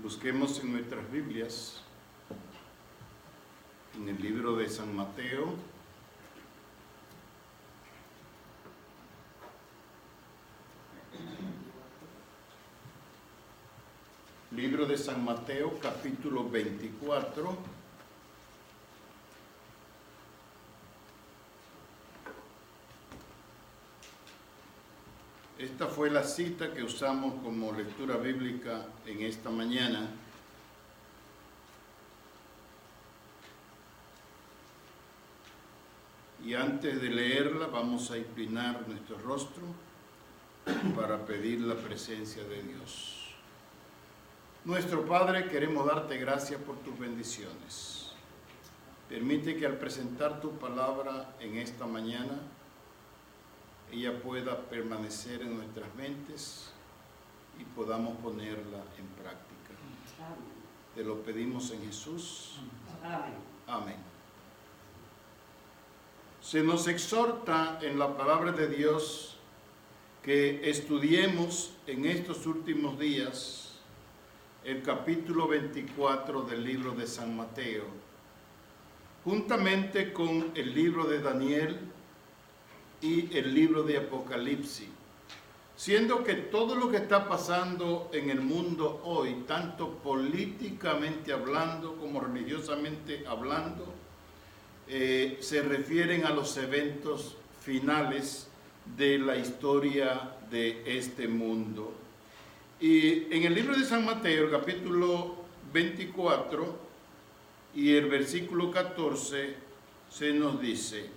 Busquemos en nuestras Biblias, en el libro de San Mateo, libro de San Mateo, capítulo 24. Esta fue la cita que usamos como lectura bíblica en esta mañana. Y antes de leerla vamos a inclinar nuestro rostro para pedir la presencia de Dios. Nuestro Padre, queremos darte gracias por tus bendiciones. Permite que al presentar tu palabra en esta mañana, ella pueda permanecer en nuestras mentes y podamos ponerla en práctica. Te lo pedimos en Jesús. Amén. Se nos exhorta en la palabra de Dios que estudiemos en estos últimos días el capítulo 24 del libro de San Mateo, juntamente con el libro de Daniel y el libro de Apocalipsis, siendo que todo lo que está pasando en el mundo hoy, tanto políticamente hablando como religiosamente hablando, se refieren a los eventos finales de la historia de este mundo. Y en el libro de San Mateo, el capítulo 24 y el versículo 14, se nos dice: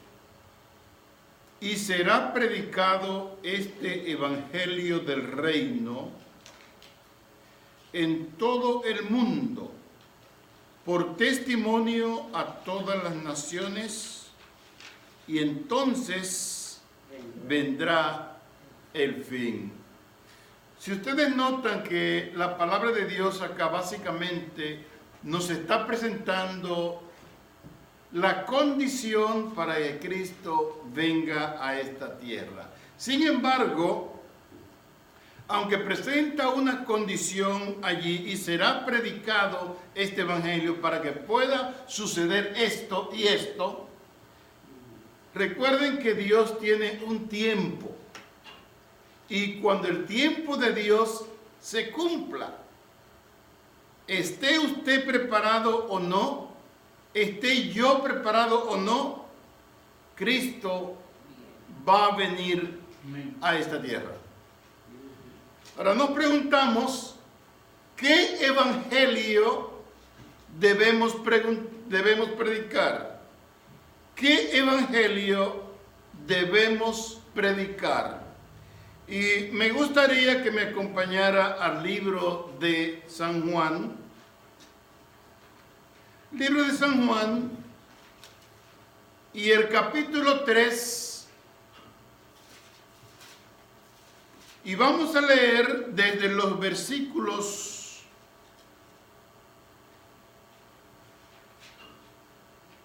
y será predicado este evangelio del reino en todo el mundo, por testimonio a todas las naciones, y entonces vendrá el fin. Si ustedes notan que la palabra de Dios acá básicamente nos está presentando la condición para que Cristo venga a esta tierra. Sin embargo, aunque presenta una condición allí y será predicado este evangelio para que pueda suceder esto y esto, recuerden que Dios tiene un tiempo. Y cuando el tiempo de Dios se cumpla, esté usted preparado o no, esté yo preparado o no, Cristo va a venir a esta tierra. Ahora nos preguntamos, ¿qué evangelio debemos predicar? ¿Qué evangelio debemos predicar? Y me gustaría que me acompañara al libro de San Juan. Libro de San Juan y el capítulo 3, y vamos a leer desde los versículos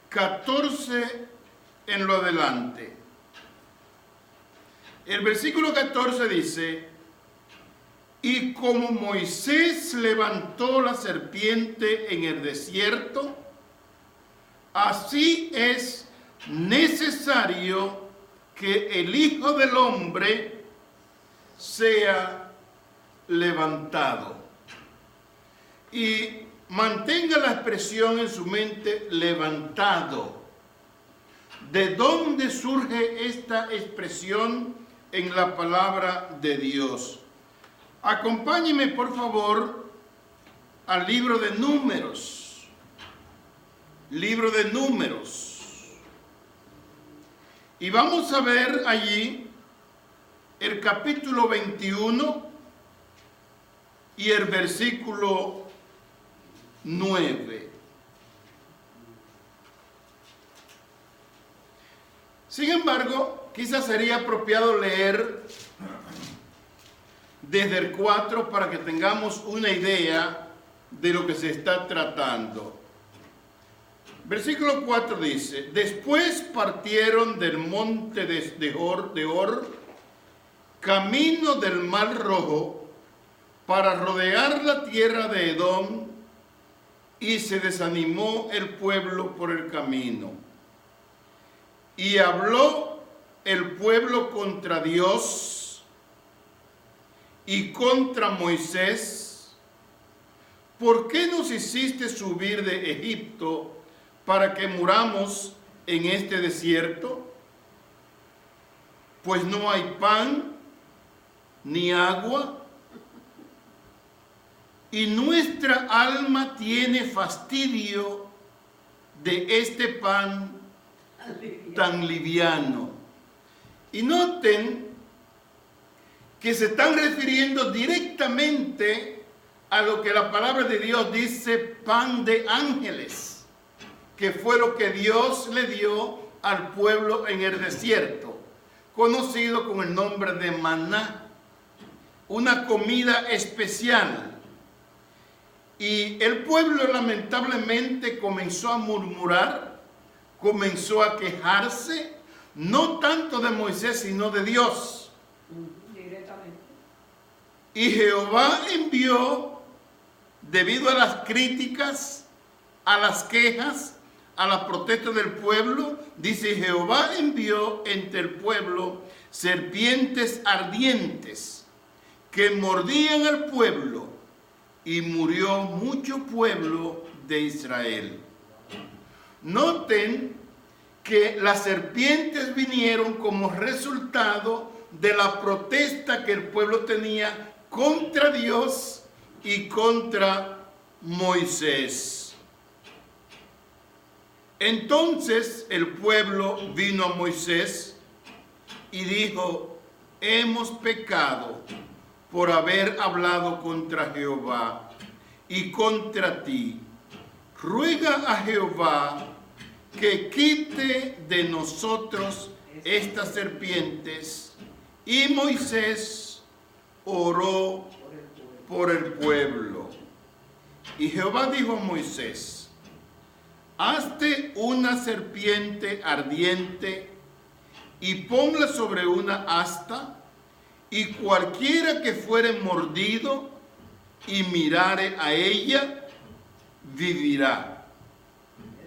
14 en lo adelante. El versículo 14 dice: y como Moisés levantó la serpiente en el desierto, así es necesario que el Hijo del Hombre sea levantado. Y mantenga la expresión en su mente, levantado. ¿De dónde surge esta expresión en la palabra de Dios? Acompáñeme, por favor, al libro de Números. Libro de Números. Y vamos a ver allí el capítulo 21 y el versículo 9. Sin embargo, quizás sería apropiado leer desde el 4 para que tengamos una idea de lo que se está tratando. Versículo 4 dice: después partieron del monte de Hor, camino del Mar Rojo, para rodear la tierra de Edom, y se desanimó el pueblo por el camino. Y habló el pueblo contra Dios y contra Moisés: ¿por qué nos hiciste subir de Egipto para que muramos en este desierto? Pues no hay pan ni agua, y nuestra alma tiene fastidio de este pan tan liviano. Y noten que se están refiriendo directamente a lo que la palabra de Dios dice, pan de ángeles, que fue lo que Dios le dio al pueblo en el desierto, conocido con el nombre de maná, una comida especial. Y el pueblo lamentablemente comenzó a murmurar, comenzó a quejarse, no tanto de Moisés, sino de Dios. Directamente. Y Jehová envió, debido a las críticas, a las quejas, a las protestas del pueblo, dice: Jehová envió entre el pueblo serpientes ardientes que mordían al pueblo, y murió mucho pueblo de Israel. Noten que las serpientes vinieron como resultado de la protesta que el pueblo tenía contra Dios y contra Moisés. Entonces el pueblo vino a Moisés y dijo: hemos pecado por haber hablado contra Jehová y contra ti. Ruega a Jehová que quite de nosotros estas serpientes. Y Moisés oró por el pueblo. Y Jehová dijo a Moisés: hazte una serpiente ardiente y ponla sobre una asta, y cualquiera que fuere mordido y mirare a ella, vivirá.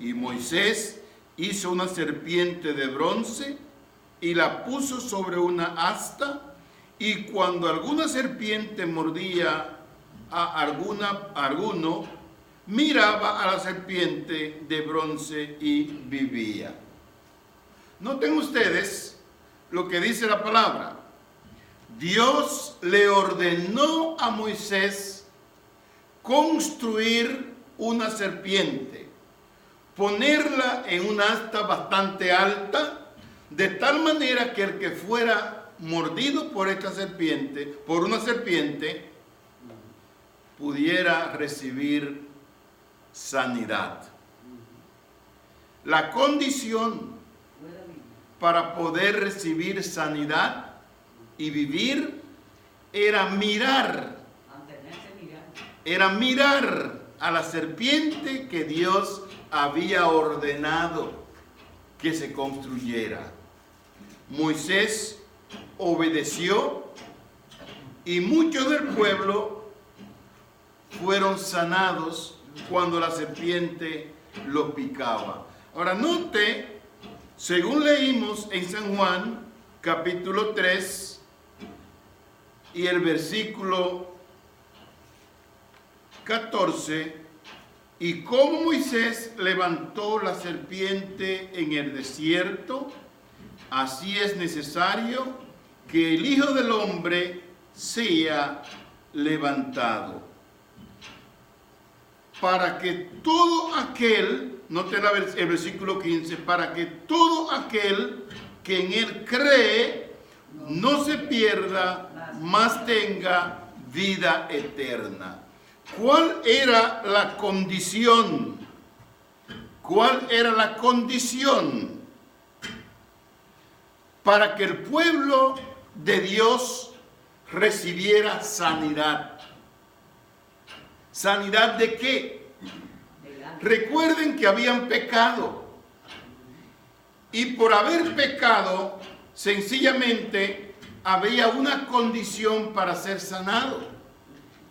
Y Moisés hizo una serpiente de bronce y la puso sobre una asta, y cuando alguna serpiente mordía a alguno, miraba a la serpiente de bronce y vivía. Noten ustedes lo que dice la palabra. Dios le ordenó a Moisés construir una serpiente, ponerla en una asta bastante alta, de tal manera que el que fuera mordido por esta serpiente, por una serpiente, pudiera recibir sanidad. La condición para poder recibir sanidad y vivir era mirar a la serpiente que Dios había ordenado que se construyera. Moisés obedeció y muchos del pueblo fueron sanados cuando la serpiente los picaba. Ahora note, según leímos en San Juan capítulo 3 y el versículo 14, y cómo Moisés levantó la serpiente en el desierto, así es necesario que el Hijo del Hombre sea levantado, para que todo aquel, noten el versículo 15, para que todo aquel que en él cree no se pierda, mas tenga vida eterna. ¿Cuál era la condición? ¿Cuál era la condición para que el pueblo de Dios recibiera sanidad? ¿Sanidad de qué? Recuerden que habían pecado. Y por haber pecado, sencillamente había una condición para ser sanado.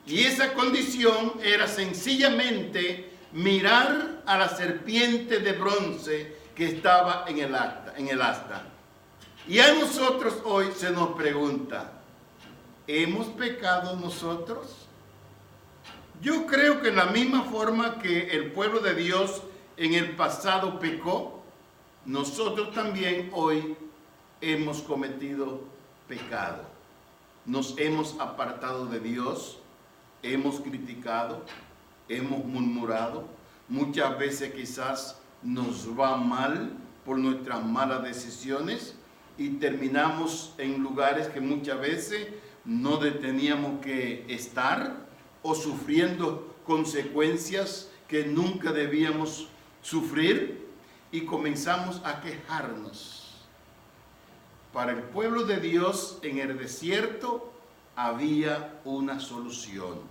Y esa condición era sencillamente mirar a la serpiente de bronce que estaba en el asta. Y a nosotros hoy se nos pregunta, ¿hemos pecado nosotros? Yo creo que en la misma forma que el pueblo de Dios en el pasado pecó, nosotros también hoy hemos cometido pecado. Nos hemos apartado de Dios, hemos criticado, hemos murmurado. Muchas veces quizás nos va mal por nuestras malas decisiones y terminamos en lugares que muchas veces no teníamos que estar o sufriendo consecuencias que nunca debíamos sufrir y comenzamos a quejarnos. Para el pueblo de Dios en el desierto había una solución.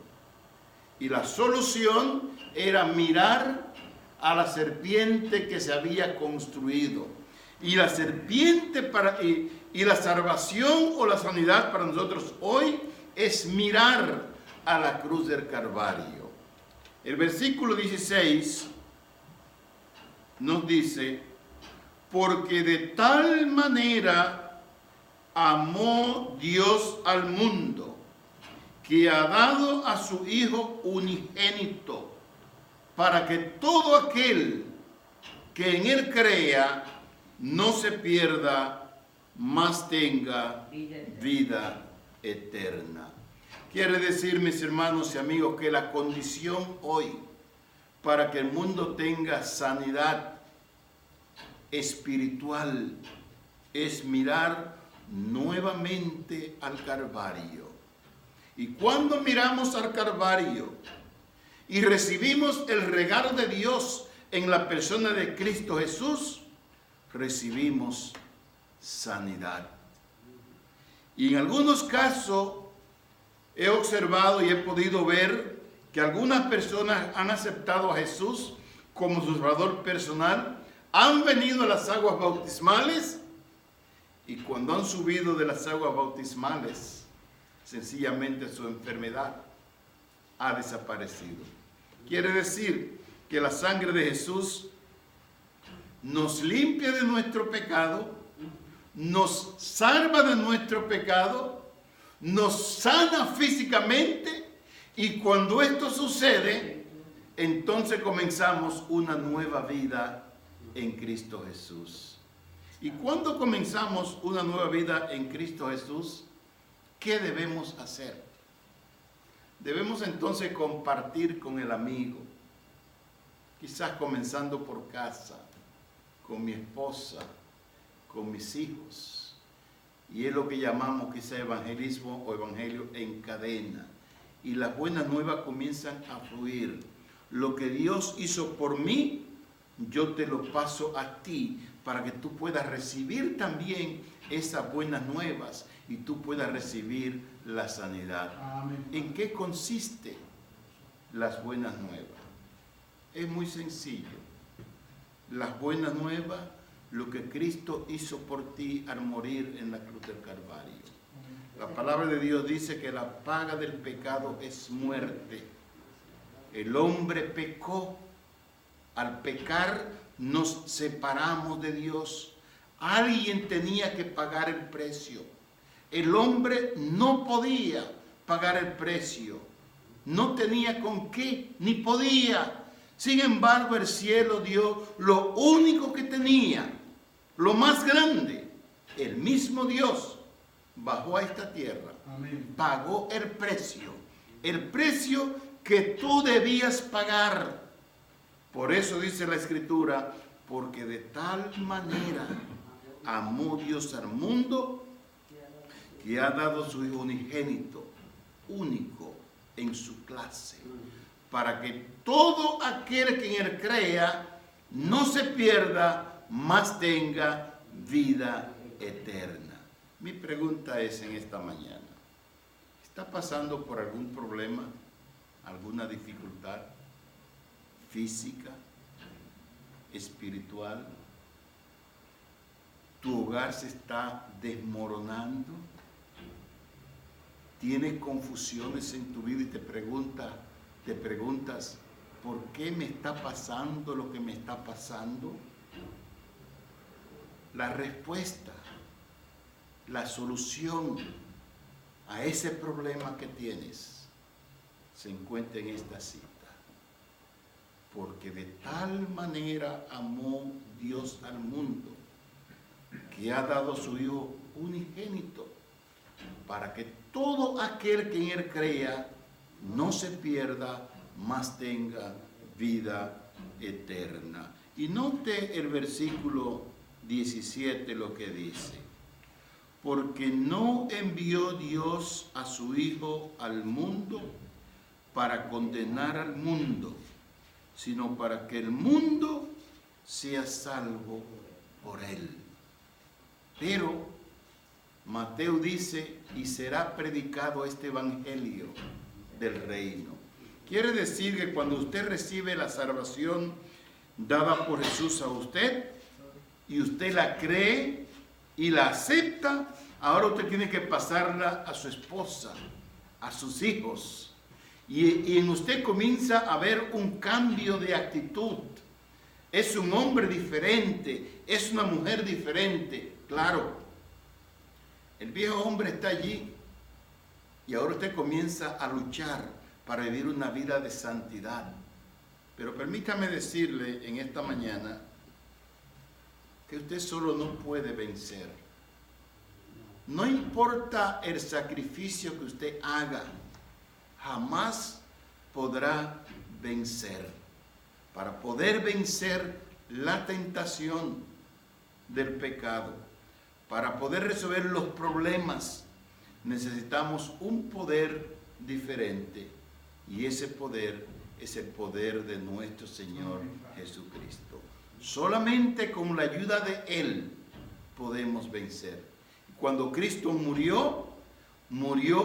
Y la solución era mirar a la serpiente que se había construido. Y la serpiente y la salvación o la sanidad para nosotros hoy es mirar a la cruz del Calvario. El versículo 16 nos dice, porque de tal manera amó Dios al mundo, que ha dado a su Hijo unigénito, para que todo aquel que en Él crea no se pierda, mas tenga vida eterna. Quiere decir, mis hermanos y amigos, que la condición hoy para que el mundo tenga sanidad espiritual es mirar nuevamente al Calvario. Y cuando miramos al Calvario y recibimos el regalo de Dios en la persona de Cristo Jesús, recibimos sanidad. Y en algunos casos he observado y he podido ver que algunas personas han aceptado a Jesús como su Salvador personal, han venido a las aguas bautismales y cuando han subido de las aguas bautismales, sencillamente su enfermedad ha desaparecido. Quiere decir que la sangre de Jesús nos limpia de nuestro pecado, nos salva de nuestro pecado, nos sana físicamente y cuando esto sucede, entonces comenzamos una nueva vida en Cristo Jesús. Y cuando comenzamos una nueva vida en Cristo Jesús, ¿qué debemos hacer? Debemos entonces compartir con el amigo, quizás comenzando por casa, con mi esposa, con mis hijos. Y es lo que llamamos quizá evangelismo o evangelio en cadena. Y las buenas nuevas comienzan a fluir. Lo que Dios hizo por mí, yo te lo paso a ti para que tú puedas recibir también esas buenas nuevas y tú puedas recibir la sanidad. Amén. ¿En qué consiste las buenas nuevas? Es muy sencillo. Las buenas nuevas, lo que Cristo hizo por ti al morir en la cruz del Calvario. La palabra de Dios dice que la paga del pecado es muerte. El hombre pecó. Al pecar nos separamos de Dios. Alguien tenía que pagar el precio. El hombre no podía pagar el precio. No tenía con qué, ni podía. Sin embargo, el cielo dio lo único que tenía, lo más grande. El mismo Dios bajó a esta tierra. Amén. Pagó el precio que tú debías pagar. Por eso dice la Escritura, porque de tal manera amó Dios al mundo que ha dado su Hijo unigénito, único en su clase, para que todo aquel que en él crea no se pierda, mas tenga vida eterna. Mi pregunta es en esta mañana, ¿está pasando por algún problema, alguna dificultad física, espiritual? ¿Tu hogar se está desmoronando? tienes confusiones en tu vida y te preguntas, ¿por qué me está pasando lo que me está pasando? La respuesta, la solución a ese problema que tienes se encuentra en esta cita. Porque de tal manera amó Dios al mundo, que ha dado a su Hijo unigénito, para que todo aquel que en Él crea no se pierda, mas tenga vida eterna. Y note el versículo 17 lo que dice: porque no envió Dios a su Hijo al mundo para condenar al mundo, sino para que el mundo sea salvo por él. Pero Mateo dice, y será predicado este evangelio del reino. Quiere decir que cuando usted recibe la salvación dada por Jesús a usted, y usted la cree y la acepta, ahora usted tiene que pasarla a su esposa, a sus hijos. Y en usted comienza a ver un cambio de actitud. Es un hombre diferente, es una mujer diferente. Claro, el viejo hombre está allí y ahora usted comienza a luchar para vivir una vida de santidad. Pero permítame decirle en esta mañana que usted solo no puede vencer. No importa el sacrificio que usted haga, jamás podrá vencer. Para poder vencer la tentación del pecado, para poder resolver los problemas, necesitamos un poder diferente. Y ese poder es el poder de nuestro Señor Jesucristo. Solamente con la ayuda de Él podemos vencer. Cuando Cristo murió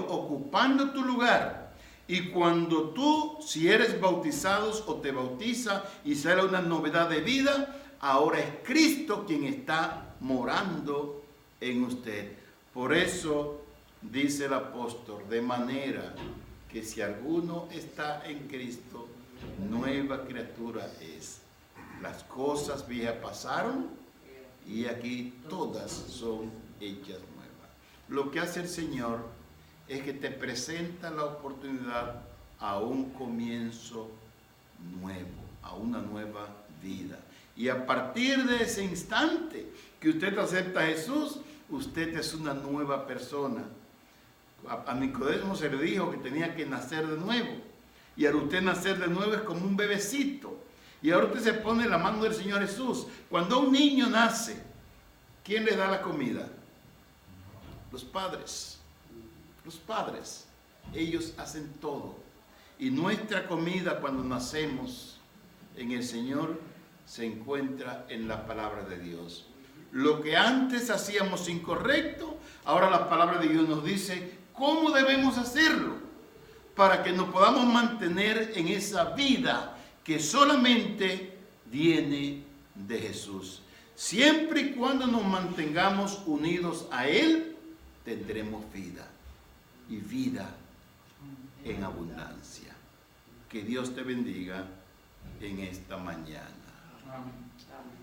ocupando tu lugar. Y cuando tú, si eres bautizados o te bautiza y sale una novedad de vida, ahora es Cristo quien está morando en usted. Por eso dice el apóstol, de manera que si alguno está en Cristo, nueva criatura es. Las cosas viejas pasaron y aquí todas son hechas nuevas. Lo que hace el Señor es que te presenta la oportunidad a un comienzo nuevo, a una nueva vida. Y a partir de ese instante que usted acepta a Jesús, usted es una nueva persona. A Nicodemo se le dijo que tenía que nacer de nuevo. Y al usted nacer de nuevo es como un bebecito. Y ahora usted se pone en la mano del Señor Jesús. Cuando un niño nace, ¿quién le da la comida? Los padres. Los padres. Ellos hacen todo. Y nuestra comida cuando nacemos en el Señor se encuentra en la palabra de Dios. Lo que antes hacíamos incorrecto, ahora la palabra de Dios nos dice cómo debemos hacerlo para que nos podamos mantener en esa vida que solamente viene de Jesús. Siempre y cuando nos mantengamos unidos a Él, tendremos vida y vida en abundancia. Que Dios te bendiga en esta mañana. Amén.